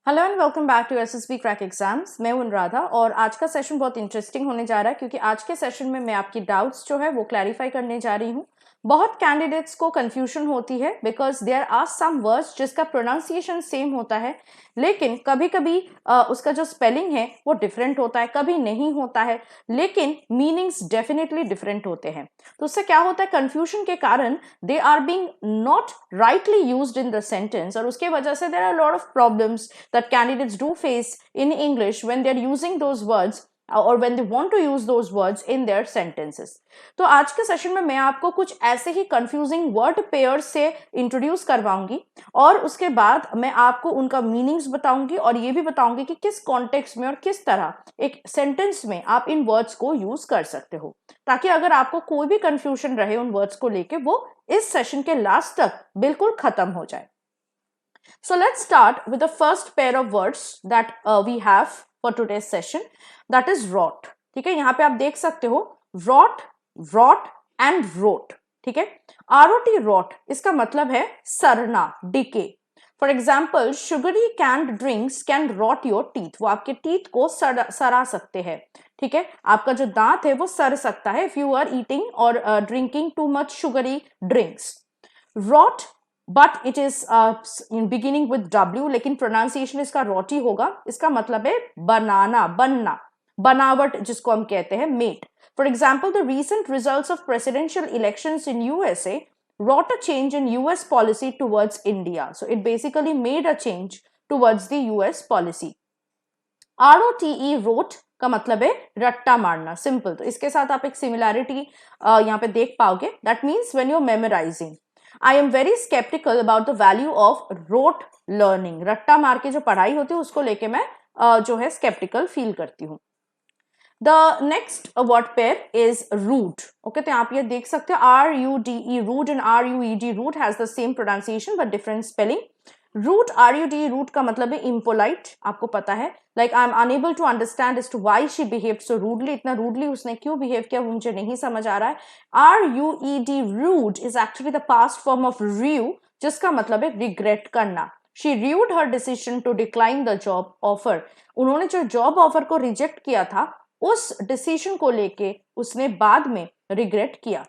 Hello and welcome back to SSB crack exams. मैं हूं अनुराधा और आज का सेशन बहुत इंटरेस्टिंग होने जा रहा है क्योंकि आज के सेशन में मैं आपकी डाउट्स जो है वो क्लैरिफाई करने जा रही हूं। बहुत कैंडिडेट्स को कंफ्यूजन होती है because there are some words जिसका प्रोनाउंसिएशन सेम होता है लेकिन कभी कभी उसका जो स्पेलिंग है वो डिफरेंट होता है, कभी नहीं होता है, लेकिन मीनिंग्स डेफिनेटली डिफरेंट होते हैं। तो उससे क्या होता है, कंफ्यूजन के कारण they are being not rightly used in the sentence और उसके वजह से there are lot of problems that candidates do face in English when they're using those words or when they want to use those words in their sentences. तो आज के session में मैं आपको कुछ ऐसे ही कंफ्यूजिंग वर्ड पेयर्स से introduce करवाऊंगी और उसके बाद मैं आपको उनका मीनिंग्स बताऊंगी और ये भी बताऊंगी कि किस कॉन्टेक्स्ट में और किस तरह एक सेंटेंस में आप इन वर्ड्स को यूज कर सकते हो, ताकि अगर आपको कोई भी कंफ्यूजन रहे उन वर्ड्स को लेके वो इस सेशन के लास्ट तक बिल्कुल खत्म हो जाए। So let's start with the first pair of words that we have for today's session, that is rot. ठीक है, यहाँ पे आप देख सकते हो rot, rot and rot. ठीक है, rot rot इसका मतलब है सड़ना, decay. For example, sugary canned drinks can rot your teeth. वो आपके teeth को सड़ा सकते हैं। ठीक है, आपका जो दांत है वो सड़ सकता है if you are eating or drinking too much sugary drinks. Rot but it is in beginning with W, लेकिन प्रोनाउंसिएशन इसका रोटी होगा। इसका मतलब है बनाना, बनना, बनावट जिसको हम कहते हैं mate. For example, the recent results of presidential elections in USA wrought a change in US policy towards India. So it basically made a change towards the US policy. ROTE wrote का मतलब है रट्टा मारना, simple. तो इसके साथ आप एक सिमिलैरिटी यहाँ पे देख पाओगे। That means when you are memorising. I am very skeptical about the value of rote learning. रट्टा मार के जो पढ़ाई होती है उसको लेके मैं जो है skeptical फील करती हूँ। The next word pair is rude. Okay, तो आप ये देख सकते हो RUDE rude and RUED rude has the same pronunciation but different spelling. Rude, RUDE rude का मतलब है impolite, आपको पता है। Like I am unable to understand as to why she behaved so rudely. इतना rudely उसने क्यों behave किया वो मुझे नहीं समझ आ रहा है। RUED rude is actually the past form of rue, जिसका मतलब है regret करना। She rued her decision to decline the job offer. उन्होंने जो job offer को reject किया था उस decision को लेके उसने बाद में regret किया।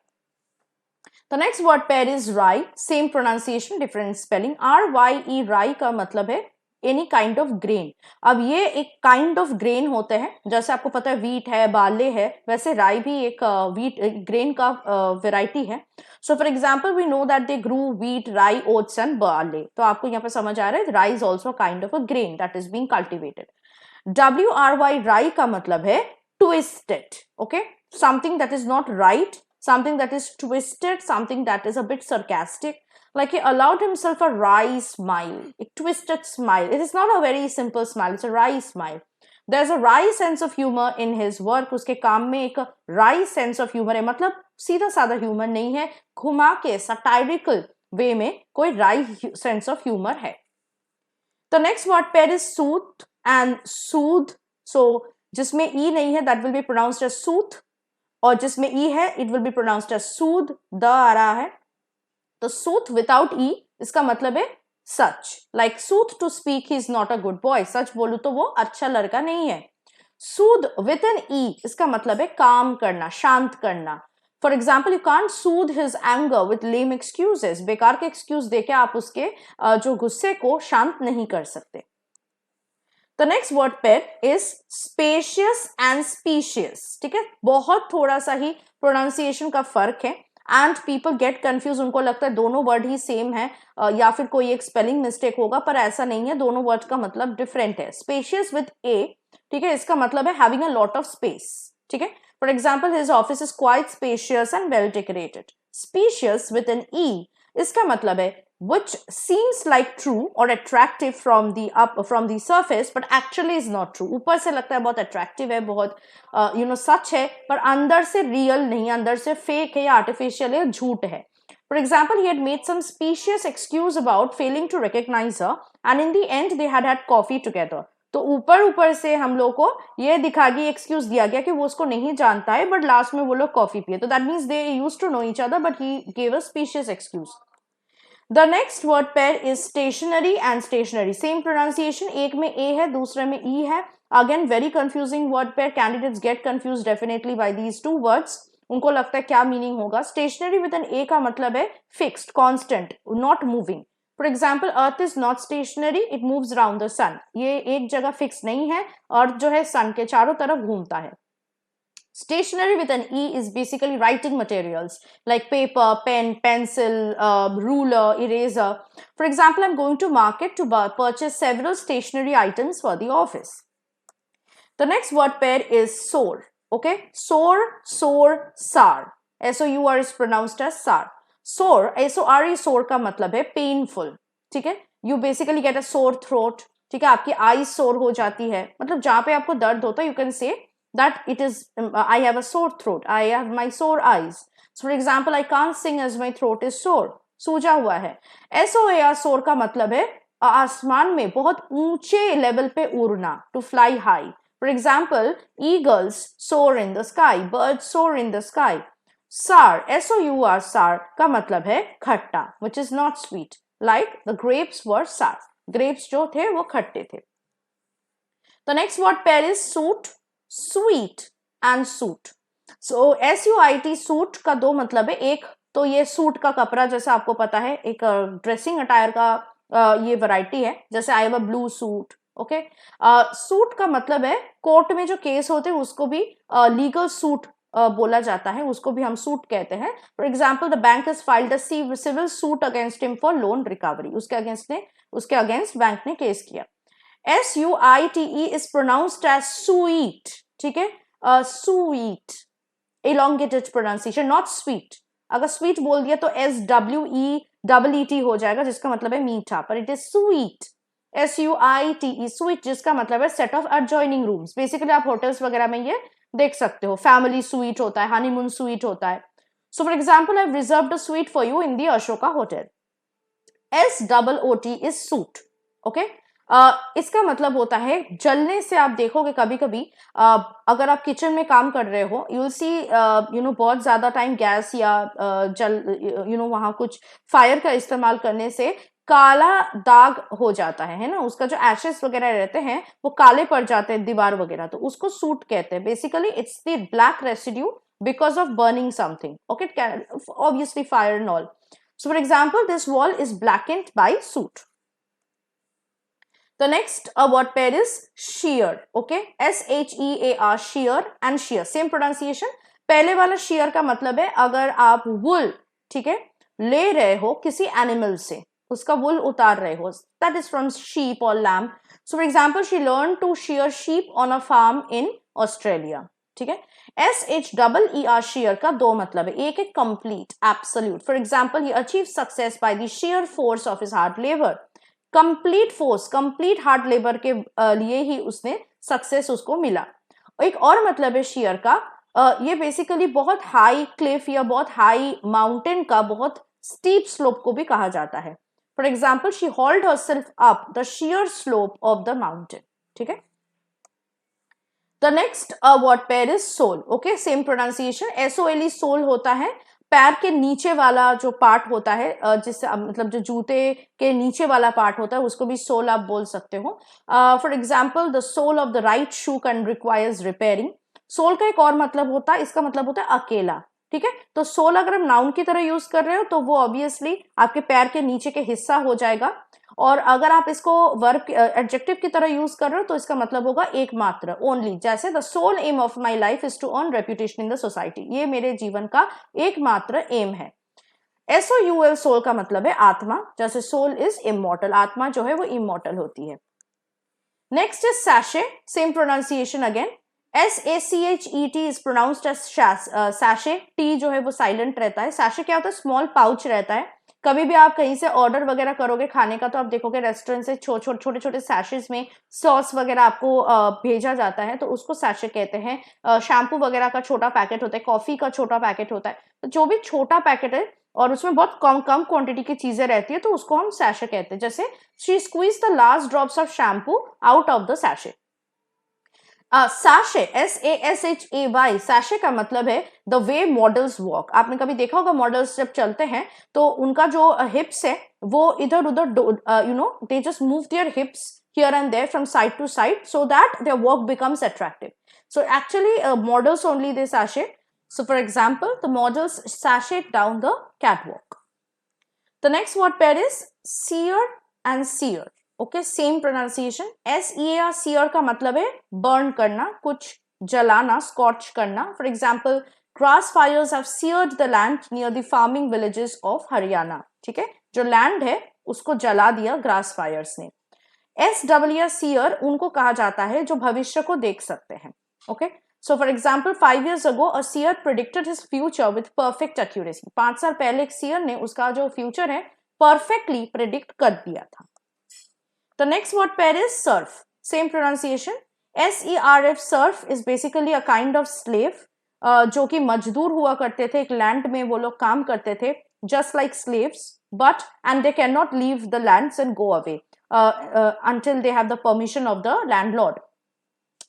The next word pair is rye, same pronunciation, different spelling. RYE rye का मतलब है any kind of grain. अब ये एक kind of grain होते हैं, जैसे आपको पता है wheat है, barley है, वैसे rye भी एक wheat grain का variety है. So for example, we know that they grew wheat, rye, oats and barley. तो आपको यहाँ पे समझ आ रहा है rye is also a kind of a grain that is being cultivated. WRY rye का मतलब है twisted. Okay, something that is not right, something that is twisted, something that is a bit sarcastic. Like he allowed himself a wry smile, a twisted smile. It is not a very simple smile, it's a wry smile. There's a wry sense of humor in his work. उसके काम में एक wry sense of humor है, मतलब सीधा साधा humor नहीं है, घुमा के satirical way में कोई wry sense of humor है। The next word pair is soothe and soothe. So जिसमें e नहीं है that will be pronounced as soothe और जिसमें e है it will be pronounced as soothe. The आ रहा है तो soothe without e इसका मतलब है सच। like soothe to speak he is not a good boy. सच बोलूं तो वो अच्छा लड़का नहीं है। soothe with an e इसका मतलब है काम करना, शांत करना। For example, you can't soothe his anger with lame excuses. बेकार के एक्सक्यूज देके आप उसके जो गुस्से को शांत नहीं कर सकते। The next word pair is spacious and specious. ठीक है, बहुत थोड़ा सा ही प्रोनाउंसिएशन का फर्क है एंड पीपल गेट कंफ्यूज। उनको लगता है दोनों वर्ड ही सेम है या फिर कोई एक स्पेलिंग मिस्टेक होगा, पर ऐसा नहीं है, दोनों वर्ड का मतलब डिफरेंट है। स्पेशियस विद ए, ठीक है, इसका मतलब है having a lot of space. ठीक है, for example his office is quite spacious and well decorated. Spacious with an E इसका मतलब है which seems like true or attractive from the surface but actually is not true. ऊपर से लगता है बहुत attractive है, बहुत सच है, पर अंदर से real नहीं, अंदर से fake है या artificial है, झूठ है। For example, he had made some specious excuse about failing to recognize her and in the end they had coffee together. तो ऊपर से हम लोग को ये दिखा के एक्सक्यूज दिया गया कि वो उसको नहीं जानता है बट लास्ट में वो लोग कॉफी पिए, तो that means they used to know each other but he gave a spacious excuse. The next word pair is stationary and stationery, same pronunciation, एक में ए है दूसरे में ई है. Again very confusing word pair, candidates get confuse definitely by these two words. उनको लगता है क्या मीनिंग होगा. स्टेशनरी विद एन ए का मतलब है fixed, constant, not moving. For example earth is not stationary, it moves around the sun. ये एक जगह फिक्स नहीं है, अर्थ जो है सन के चारों तरफ घूमता है. Stationery with an E is basically writing materials like paper, pen, pencil, ruler, eraser. For example, I'm going to market to purchase several stationery items for the office. The next word pair is sore. Okay, sore, sar. S-O-U-R is pronounced as sar. Sore, S-O-R-E, sore का मतलब है painful. ठीक है, you basically get a sore throat. ठीक है, आपकी eyes sore हो जाती है, मतलब जहाँ पे आपको दर्द होता है, you can say that it is I have a sore throat, I have my sore eyes. So for example, I can't sing as my throat is sore. सूजा हुआ है. SOAR, sore का मतलब है आसमान में बहुत ऊंचे लेवल पे उड़ना, to fly high. For example, eagles soar in the sky, birds soar in the sky. Sour, S-O-U-R, sour का मतलब है खट्टा, which is not sweet. Like the grapes were sour. Grapes जो थे वो खट्टे थे. The next word pair is suit, sweet and suit. So S-U-I-T, suit का दो मतलब है. एक तो ये सूट का कपड़ा, जैसे आपको पता है एक ड्रेसिंग अटायर का ये वैरायटी है, जैसे I have a blue suit. Okay, suit का मतलब है कोर्ट में जो केस होते हैं उसको भी लीगल सूट बोला जाता है, उसको भी हम सूट कहते हैं. For example, the bank has filed a civil suit against him for loan recovery. उसके अगेंस्ट बैंक ने केस किया. S-U-I-T-E is pronounced as sweet. ठीक है, sweet, elongated pronunciation, not sweet. अगर sweet बोल दिया तो S-W-E-E-T हो जाएगा, जिसका मतलब है मीठा, पर it is sweet. S-U-I-T-E, sweet, जिसका मतलब है set of adjoining rooms. Basically आप होटल्स वगैरह में ये देख सकते हो. फैमिली स्वीट होता है, हनीमून स्वीट होता है. सो for example, I have reserved a sweet for you in the Ashoka hotel. S-O-O-T is suit. Okay, इसका मतलब होता है जलने से. आप देखोगे कभी कभी अगर आप किचन में काम कर रहे हो, यू विल सी बहुत ज्यादा टाइम गैस या जल वहां कुछ फायर का इस्तेमाल करने से काला दाग हो जाता है ना, उसका जो एशेस वगैरह रहते हैं वो काले पड़ जाते हैं दीवार वगैरह, तो उसको सूट कहते हैं. Basically it's the black residue because of burning something. Okay, obviously fire and all. So for example, this wall is blackened by soot. The next word pair is shear. Okay, S-H-E-A-R, shear and shear, same pronunciation. पहले वाला shear का मतलब है अगर आप wool, ठीक है, ले रहे हो किसी एनिमल से, उसका wool उतार रहे हो, that is from sheep or lamb. So for example, she learned to shear sheep on a farm in Australia. ठीक है, S-H-E-E-R, shear का दो मतलब है. एक है complete, absolute. For example, he achieved success by the sheer force of his hard labor. Complete force, complete hard labour के लिए ही उसने सक्सेस उसको मिला. एक और मतलब है शेयर का, ये बेसिकली बहुत हाई क्लिफ या बहुत हाई माउंटेन का बहुत स्टीप स्लोप को भी कहा जाता है. For example, she hold herself up the sheer slope of the mountain. ठीक है. The next word pair is sole. Okay, same pronunciation. S-O-L-E, sole होता है पैर के नीचे वाला जो पार्ट होता है, जिससे मतलब जो जूते के नीचे वाला पार्ट होता है उसको भी सोल आप बोल सकते हो. For example, the sole of the right shoe can requires repairing. Sole का एक और मतलब होता है, इसका मतलब होता है अकेला. ठीक है, तो सोल अगर हम नाउन की तरह यूज कर रहे हो तो वो ऑब्वियसली आपके पैर के नीचे के हिस्सा हो जाएगा, और अगर आप इसको वर्ब एडजेक्टिव की तरह यूज कर रहे हो तो इसका मतलब होगा एकमात्र, ओनली. जैसे the sole aim of my life is to earn reputation in the society, ये मेरे जीवन का एकमात्र एम है. S-O-U-L, सोल का मतलब है आत्मा, जैसे सोल इज इमॉर्टल, आत्मा जो है वो इमॉर्टल होती है. Next is sachet, same pronunciation again. S-A-C-H-E-T is pronounced as sachet. T जो है वो साइलेंट रहता है. सैशे क्या होता है? स्मॉल पाउच रहता है. कभी भी आप कहीं से ऑर्डर वगैरह करोगे खाने का तो आप देखोगे रेस्टोरेंट से छोटे छोटे सैशेस में सॉस वगैरह आपको भेजा जाता है, तो उसको सैशे कहते हैं. शैम्पू वगैरह का छोटा पैकेट होता है, कॉफी का छोटा पैकेट होता है, तो जो भी छोटा पैकेट है और उसमें बहुत कम क्वांटिटी की चीजें रहती है तो उसको हम सैशे कहते हैं. जैसे she squeeze the last drops of shampoo out of the sachet. Sachet, SASHAY, sachet का मतलब है द वे मॉडल्स वॉक। आपने कभी देखा होगा मॉडल्स जब चलते हैं तो उनका जो हिप्स है वो इधर उधर, they just move their hips here and there from side to side so that their walk becomes attractive. So actually models only they sashay. So for example, the models sashay down the catwalk. The next word pair is sear and sear. Okay, same pronunciation. SEAR, sear का मतलब है burn करना, कुछ जलाना, scorch करना. For example, grass fires have seared the land near the farming villages of Haryana. ठीक है, जो land है उसको जला दिया grass fires ने. SWR, seer उनको कहा जाता है जो भविष्य को देख सकते हैं. Okay. So for example, 5 years ago, a seer predicted his future with perfect accuracy. 5 साल पहले एक seer ने उसका जो future है perfectly predict कर दिया था. The next word pair is serf. Same pronunciation. SERF, serf is basically a kind of slave, जो कि मजदूर हुआ करते थे, एक land में वो लोग काम करते थे, just like slaves, and they cannot leave the lands and go away until they have the permission of the landlord.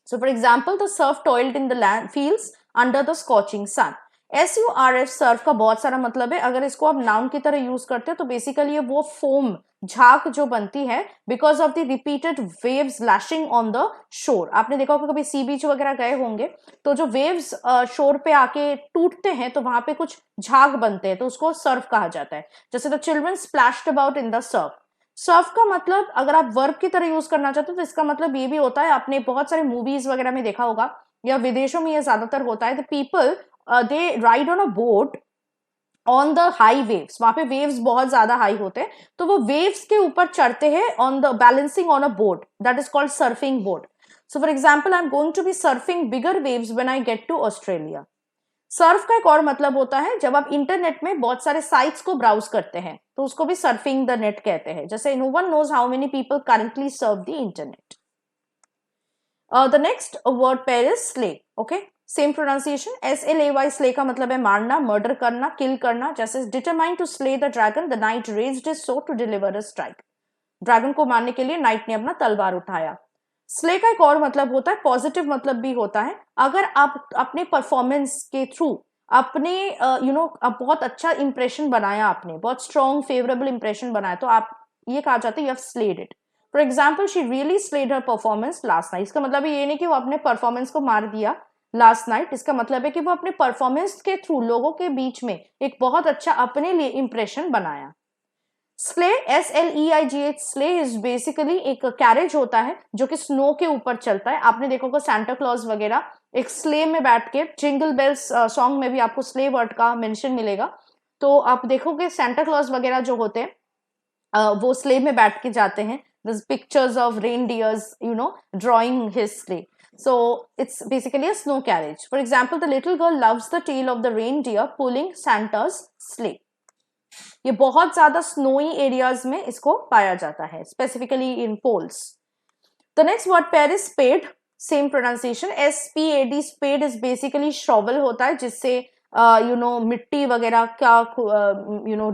So for example, the serf toiled in the land fields under the scorching sun. SURF, Surf का बहुत सारा मतलब है. अगर इसको आप noun की तरह यूज करते हैं तो बेसिकली ये वो फोम, झाग जो बनती है because of the repeated waves lashing on the shore. आपने देखा होगा कभी सी बीच वगैरह गए होंगे तो जो वेव्स शोर पे आके टूटते हैं तो वहां पे कुछ झाग बनते हैं तो उसको सर्फ कहा जाता है. जैसे the children splashed about in the Surf. Surf का मतलब अगर आप वर्ब की तरह यूज करना चाहते हो तो इसका मतलब ये भी होता है, आपने बहुत सारे मूवीज वगैरह में देखा होगा या विदेशों में ये ज्यादातर होता है, the people they ride on a boat on the high waves. वहां पे वेव्स बहुत ज्यादा हाई होते हैं तो वो वेव्स के ऊपर चढ़ते हैं on the balancing on a boat, that is called surfing boat. So for example, I am going to be surfing bigger waves when I get to Australia. Surf का एक और मतलब होता है जब आप इंटरनेट में बहुत सारे साइट्स को ब्राउज करते हैं तो उसको भी सर्फिंग द नेट कहते हैं. जैसे no one knows how many people currently surf the internet. The next word pair is slay. Okay, same pronunciation. SLAY, slay का मतलब है मारना, मर्डर करना, किल करना. जैसे determined to slay the dragon, the knight raised his sword to deliver a strike. Dragon को मारने के लिए नाइट ने अपना तलवार उठाया. स्ले का एक और मतलब होता है, पॉजिटिव मतलब भी होता है. अगर आप अपने परफॉर्मेंस के थ्रू अपने बहुत अच्छा इंप्रेशन बनाया, आपने बहुत स्ट्रॉन्ग फेवरेबल इंप्रेशन बनाया तो आप ये कहा जाता है you have slayed it. For example, she really slayed her performance last night. इसका मतलब ये नहीं कि वो अपने परफॉर्मेंस को मार दिया लास्ट नाइट. इसका मतलब है कि वो अपने परफॉर्मेंस के थ्रू लोगों के बीच में एक बहुत अच्छा अपने लिए इंप्रेशन बनाया. Slay, SLEIGH, slay is basically एक कैरेज होता है जो कि स्नो के ऊपर चलता है. आपने देखा होगा सैंटा क्लॉज वगैरह एक स्ले में बैठ के, जिंगल बेल्स सॉन्ग में भी आपको स्ले वर्ड का मेंशन मिलेगा. तो आप देखोगे सैंटा क्लॉज वगैरह जो होते हैं वो स्ले में बैठ के जाते हैं. This pictures of reindeers drawing his slay. So it's basically a snow carriage. For example, the little girl loves the tail of the reindeer pulling Santa's sleigh. ये बहुत ज्यादा स्नोई एरियाज में इसको पाया जाता है, specifically in polls. The next word pair is spade. Same pronunciation. SPAD, spade is basically shovel होता है जिससे मिट्टी वगैरह का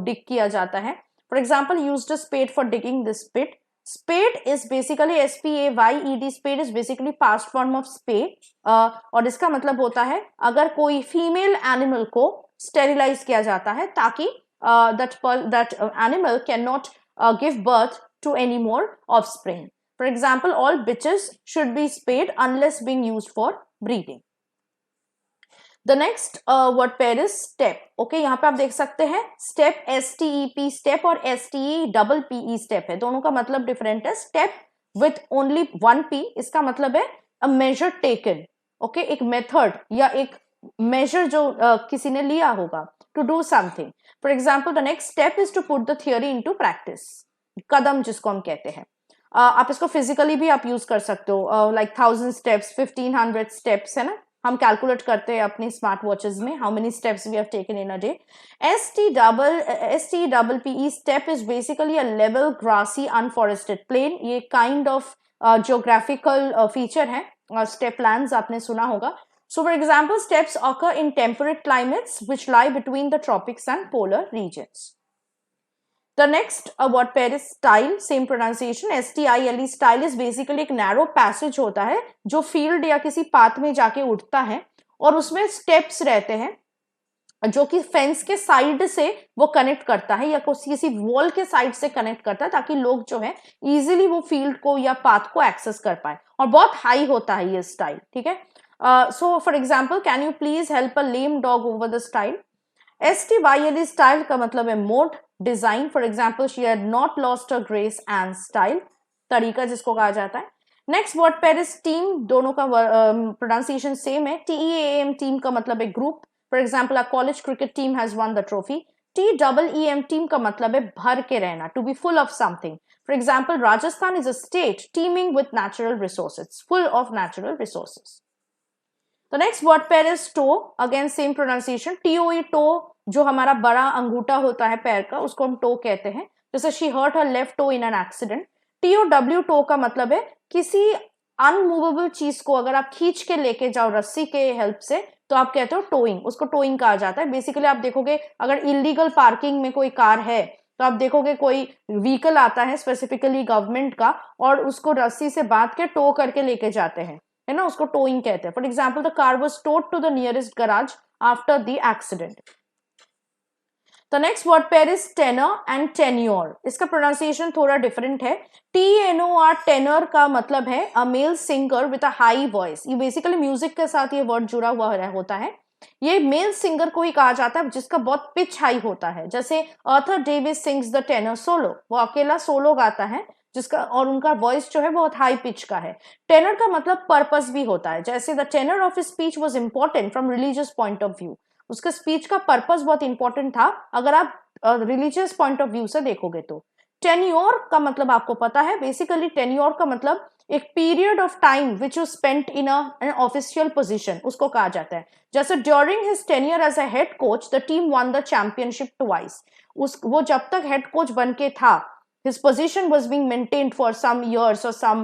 डिग किया जाता है. For example, used a spade for digging this pit. Spade is basically SPAYED. Spayed is basically past form of spade और इसका मतलब होता है अगर कोई फीमेल एनिमल को स्टेरिलाइज किया जाता है ताकि that animal cannot give birth to any more offspring. For example, all bitches should be spayed unless being used for breeding. The next word pair is step. Okay, यहाँ पे आप देख सकते हैं step, STEP step और STEPPE step है. दोनों का मतलब डिफरेंट है. Step with only one P, इसका मतलब है a measure taken. Okay, एक मेथड या एक measure जो किसी ने लिया होगा to do something. For example, the next step is to put the theory into practice. कदम जिसको हम कहते हैं. आप इसको फिजिकली भी आप यूज कर सकते हो, like 1000 steps, 1500 steps है ना. हम कैलकुलेट करते हैं अपनी स्मार्ट वॉचेस में how many steps we have taken in a day. STEPPE steppe is basically a level grassy unforested plain. ये काइंड ऑफ जियोग्राफिकल फीचर है. स्टेप लैंड्स आपने सुना होगा. So for example, steppes occur in temperate climates which lie between the tropics and polar regions. The next word pair is style, same pronunciation, style. Style is basically एक narrow passage होता है जो field या किसी path में जाके उठता है और उसमें स्टेप्स रहते हैं जो कि फेंस के साइड से वो कनेक्ट करता है या किसी वॉल के साइड से कनेक्ट करता है ताकि लोग जो है इजीली वो फील्ड को या पाथ को एक्सेस कर पाए और बहुत हाई होता है ये स्टाइल, ठीक है। सो for example, can you please help a lame dog over the style. STYL style का मतलब है mode, design. For example, she had not lost her grace and style, तरीका जिसको कहा जाता है। Next word pair is team, दोनों का प्रोनाउंसिएशन सेम है। TEAM टीम का मतलब है group. For example, a college cricket team has one the trophy. TEEM team का मतलब है भर के रहना, to be full of something. For example, Rajasthan is a state teeming with natural resources, full of natural resources. The next word pair is toe, again same pronunciation, TOE toe, जो हमारा बड़ा अंगूठा होता है पैर का उसको हम toe कहते हैं। जैसे she hurt her left toe in an accident। TOW toe का मतलब है किसी अनमूवेबल चीज को अगर आप खींच के लेके जाओ रस्सी के हेल्प से तो आप कहते हो टोइंग, उसको टोइंग कहा जाता है। बेसिकली आप देखोगे अगर इलीगल पार्किंग में कोई कार है तो आप देखोगे कोई व्हीकल आता है स्पेसिफिकली गवर्नमेंट का और उसको रस्सी से बांध के टो करके लेके जाते हैं, है ना, उसको टोइंग कहते हैं। For example, the car was towed to the nearest garage after the accident. The next word pair is tenor and tenure. इसका प्रोनाउंसिएशन थोड़ा डिफरेंट है। TNOR, टेनर का मतलब है a male singer with a high voice. ये basically music के साथ ये वर्ड जुड़ा हुआ होता है। ये मेल सिंगर को ही कहा जाता है जिसका बहुत पिच हाई होता है। जैसे Arthur Davis sings the tenor solo, वो अकेला सोलो गाता है जिसका और उनका वॉइस जो है बहुत हाई पिच का है। टेनर का मतलब पर्पस भी होता है। जैसे the tenor of his speech was important from religious point of view, उसका स्पीच का पर्पस बहुत इंपॉर्टेंट था अगर आप रिलीजियस पॉइंट ऑफ व्यू से देखोगे तो। टेन्योर का मतलब आपको पता है, बेसिकली टेन्योर का मतलब एक period of time which you spent in an official position, उसको कहा जाता है। जैसे during his tenure as a head coach the team won the championship twice. वो जब तक हेड कोच बन के था, his position was being maintained for some years or some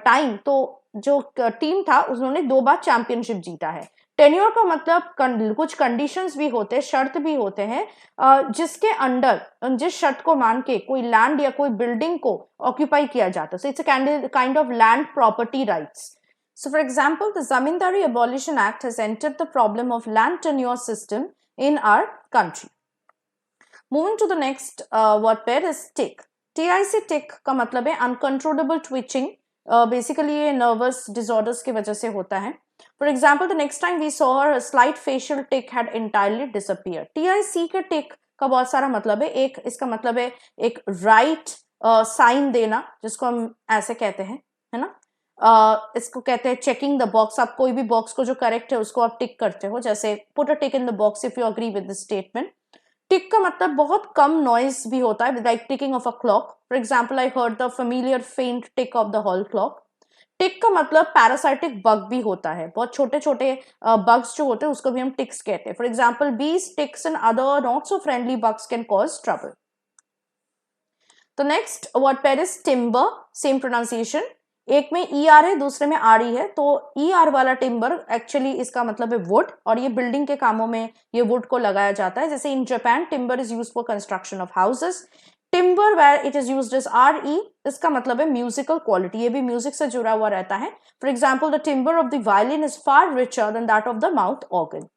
time, तो जो टीम था उन्होंने 2 बार चैंपियनशिप जीता है। टेन्योर का मतलब कुछ कंडीशंस भी होते हैं, शर्त भी होते हैं जिसके अंडर जिस शर्त को मान के कोई लैंड या कोई बिल्डिंग को ऑक्यूपाई किया जाता है। So it's a kind of land property rights. So for example, the Zamindari Abolition Act has entered the problem of land tenure system in our country. Moving to the next word pair is tick. TIC tick का मतलब है uncontrollable twitching. Basically ये nervous disorders की वजह से होता है। For example, the next time we saw her slight facial tic had entirely disappear. TIC के टिक का बहुत सारा मतलब है। एक इसका मतलब है एक राइट साइन देना जिसको हम ऐसे कहते हैं, है ना। इसको कहते हैं चेकिंग द बॉक्स। आप कोई भी बॉक्स को जो करेक्ट है उसको आप टिक करते हो, जैसे put a tick in the box if you agree with the statement. Tick का मतलब बहुत कम नॉइज भी होता है, like ticking of a clock. For example, I heard the familiar faint tick of the hall clock. Tick का मतलब parasitic bug भी होता है। बहुत छोटे छोटे बग्स जो होते हैं उसको भी हम टिक्स कहते हैं। For example, bees, ticks and other not so friendly bugs can cause trouble. The next word pair is timber, same pronunciation. एक में ER है, दूसरे में RE है। तो ER वाला टिम्बर एक्चुअली इसका मतलब है वुड और ये बिल्डिंग के कामों में ये वुड को लगाया जाता है। जैसे in Japan timber is used for construction of houses. Timber where it is used as RE, इसका मतलब है म्यूजिकल क्वालिटी, ये भी म्यूजिक से जुड़ा हुआ रहता है। For example, the timbre of the violin is far richer than that of the mouth organ.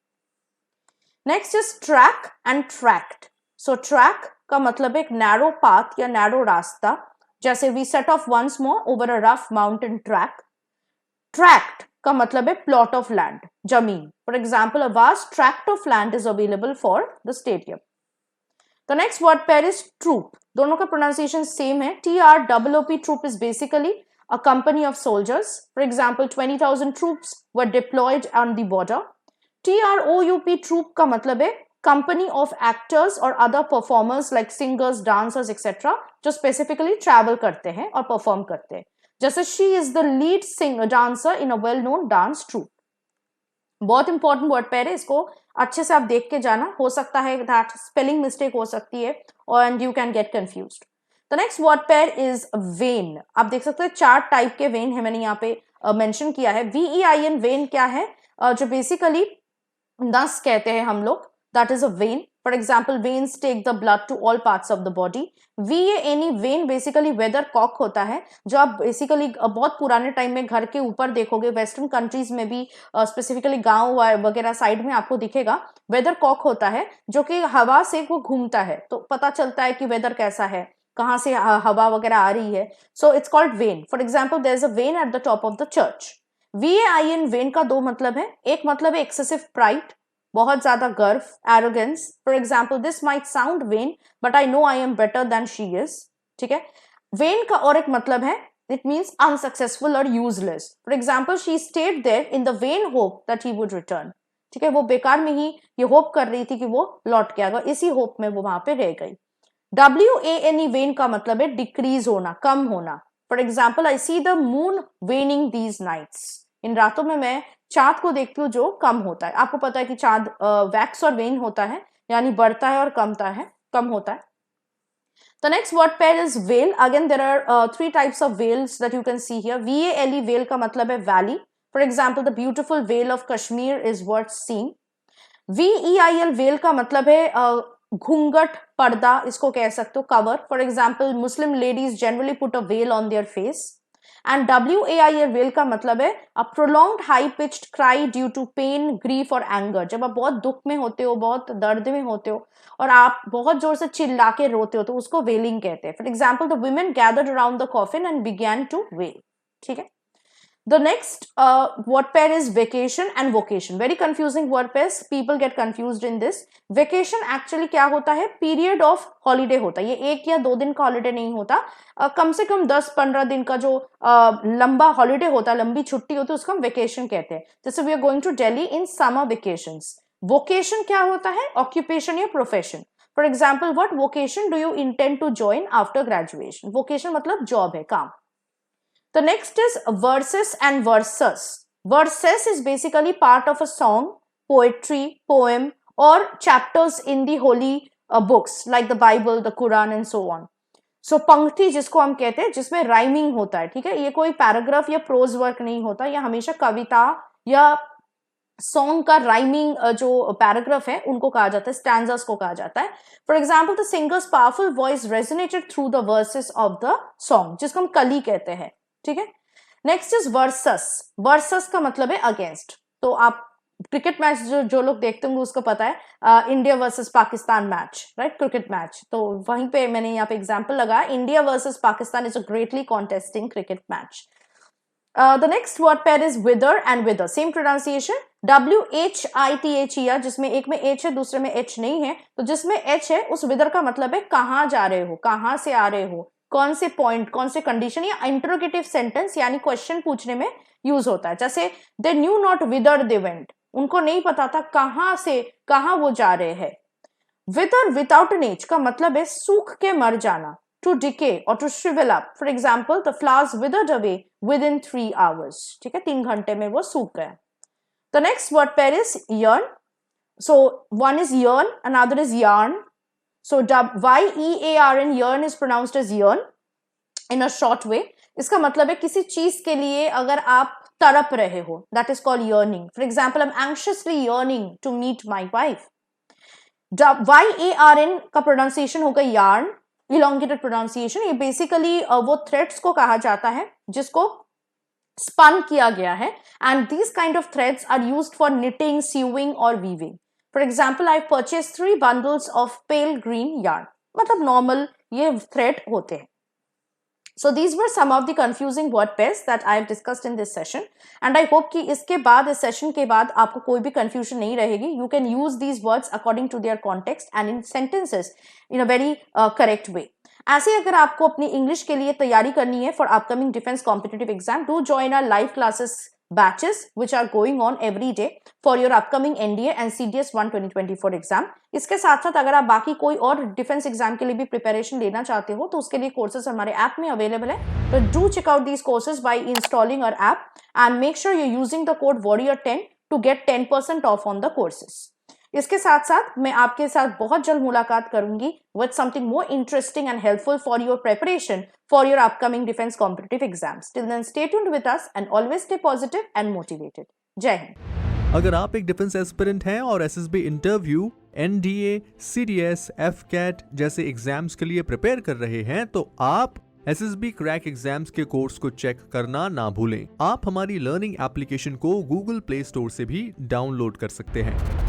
Next is track and tract. So track का मतलब एक नैरो पाथ या नैरो रास्ता, जैसे we set off once more over a rough mountain track. Tract का मतलब है plot of land, जमीन। For example, a vast tract of land is available for the stadium. The next word pair is troop, दोनों का pronunciation same है। TROOP, troop is basically a company of soldiers. For example, 20,000 troops were deployed on the border. TROUP, troop का मतलब है company of actors or other performers like singers, dancers, etc. जो specifically travel करते हैं और perform करते हैं। जैसे she is the lead singer dancer in a well-known dance troupe. बहुत इंपॉर्टेंट वर्ड पेयर है, इसको अच्छे से आप देख के जाना। हो सकता है दैट स्पेलिंग मिस्टेक हो सकती है and you can get confused. The next word pair is vein. आप देख सकते हैं 4 टाइप के वेन है, मैंने यहाँ पे मेंशन किया है। VEIN वेन क्या है? जो बेसिकली नस कहते हैं हम लोग, that is a when. For example, veins take the blood to all parts of the body. VANE vane basically weather cock होता है, जो आप बेसिकली बहुत पुराने टाइम में घर के ऊपर देखोगे, वेस्टर्न कंट्रीज में भी स्पेसिफिकली गांव वगैरह साइड में आपको दिखेगा वेदर कॉक होता है, जो कि हवा से वो घूमता है तो पता चलता है कि वेदर कैसा है, कहां से हवा वगैरह आ रही है. So it's called vane. For example there is a vane at the top of the church. VAIN vain का दो मतलब है. एक मतलब है एक्सेसिव प्राइड, बहुत ज्यादा गर्व, arrogance. For example this might sound vain but I know I am better than she is. ठीक है. वेन का और एक मतलब है, इट मीन्स अनसक्सेसफुल और useless. For example she stayed there in the vain hope that he would return. ठीक है, वो बेकार में ही ये होप कर रही थी कि वो लौट के आएगा, इसी होप में वो वहां पे रह गई. WANE वेन का मतलब है डिक्रीज होना, कम होना. For example I see the moon waning these nights. इन रातों में मैं चांद को देखती हूँ जो कम होता है. आपको पता है कि चांद वैक्स और वेन होता है, यानी बढ़ता है और कम होता है. The next word pair is vale. Again, there are three types of vales that you can see here. VALE vale का मतलब है valley. For example, the beautiful vale of Kashmir is worth seeing. VEIL vale का मतलब है घूंघट, पर्दा, इसको कह सकते हो, cover. For example, Muslim ladies generally put a veil on their face. And WAIL well का मतलब है a prolonged high pitched cry due to pain, grief और anger. जब आप बहुत दुख में होते हो, बहुत दर्द में होते हो और आप बहुत जोर से चिल्ला के रोते हो तो उसको वेलिंग कहते हैं. For example the women gathered around the coffin and began to wail. ठीक है. The next word pair is vacation and vocation. Very confusing word pairs. People get confused in this. Vacation actually क्या होता है? Period of holiday होता है. ये एक या दो दिन का holiday नहीं होता. कम से कम 10-15 दिन का जो लंबा holiday होता है, लंबी छुट्टी होती है, उसको हम vacation कहते हैं. जैसे we are going to Delhi in summer vacations. Vocation क्या होता है? Occupation या profession. For example, what vocation do you intend to join after graduation? Vocation मतलब job है, काम. The next is verses and verses. Verses is basically part of a song, poetry, poem or chapters in the holy books like the Bible, the Quran and so on. So पंक्ति जिसको हम कहते हैं, जिसमें rhyming होता है. ठीक है, ये कोई पैराग्राफ या प्रोज वर्क नहीं होता, ये हमेशा कविता या सॉन्ग का राइमिंग जो पैराग्राफ है उनको कहा जाता है, स्टैंजास को कहा जाता है. For example the singers powerful voice resonated through the versus of the song, जिसको हम कली कहते हैं. ठीक है. Next is versus. वर्सस का मतलब है अगेंस्ट. तो आप क्रिकेट मैच जो लोग देखते होंगे उसको पता है, India versus Pakistan match, right, cricket match. तो वहीं पे मैंने यहाँ पे एग्जांपल लगाया, India versus Pakistan is a greatly contesting cricket match. The next word pair is wither and wither. Same pronunciation. WHITHER, जिसमें एक में H है दूसरे में H नहीं है. तो जिसमें H है उस wither का मतलब है कहाँ जा रहे हो, कहाँ से आ रहे हो, कौन से पॉइंट, कौन से कंडीशन, या इंटरोगेटिव सेंटेंस यानी क्वेश्चन पूछने में यूज होता है. जैसे they knew not whether they went, उनको नहीं पता था कहां से कहां वो जा रहे हैं. विदर विदाउट एन एज का मतलब है सूख के मर जाना, टू डिके और to shrivel up. For example the flowers withered away within 3 hours. ठीक है, 3 घंटे में वो सूख गए. The next word pair is yearn. So one is yearn, another is yarn. So YEARN, yearn is pronounced as yearn in a short way. इसका मतलब है किसी चीज के लिए अगर आप तड़प रहे हो, that is called yearning. For example, I'm anxiously yearning to meet my wife. YARN का pronunciation होगा yarn, elongated pronunciation. ये basically वो threads को कहा जाता है जिसको spun किया गया है, and these kind of threads are used for knitting, sewing or weaving. For example, I've purchased 3 bundles of pale green yarn. मतलब normal ये thread होते हैं. So these were some of the confusing word pairs that I have discussed in this session, and I hope कि इसके बाद, इस session के बाद आपको कोई भी confusion नहीं रहेगी. You can use these words according to their context and in sentences in a very correct way. ऐसे अगर आपको अपनी English के लिए तैयारी करनी है for upcoming defense competitive exam, do join our live classes batches which are going on every day for your upcoming NDA and CDS 1 2024 exam. इसके साथ साथ अगर आप बाकी कोई और डिफेंस एग्जाम के लिए भी प्रिपरेशन लेना चाहते हो तो उसके लिए कोर्सेज हमारे ऐप में अवेलेबल है. तो do check out these courses by installing our app and make sure you using the code warrior10 to get 10% off on the courses. इसके साथ साथ मैं आपके साथ बहुत जल्द मुलाकात करूंगी with something more interesting and helpful for your preparation for your upcoming defense competitive exams. Till then, stay tuned with us and always stay positive and motivated. जय हिंद. अगर आप एक डिफेंस एस्पिरेंट हैं और SSB interview, NDA, CDS, FCAT जैसे exams के लिए prepare कर रहे हैं तो आप SSB क्रैक एग्जाम्स के कोर्स को चेक करना ना भूलें। आप हमारी लर्निंग एप्लीकेशन को गूगल प्ले स्टोर से भी डाउनलोड कर सकते हैं।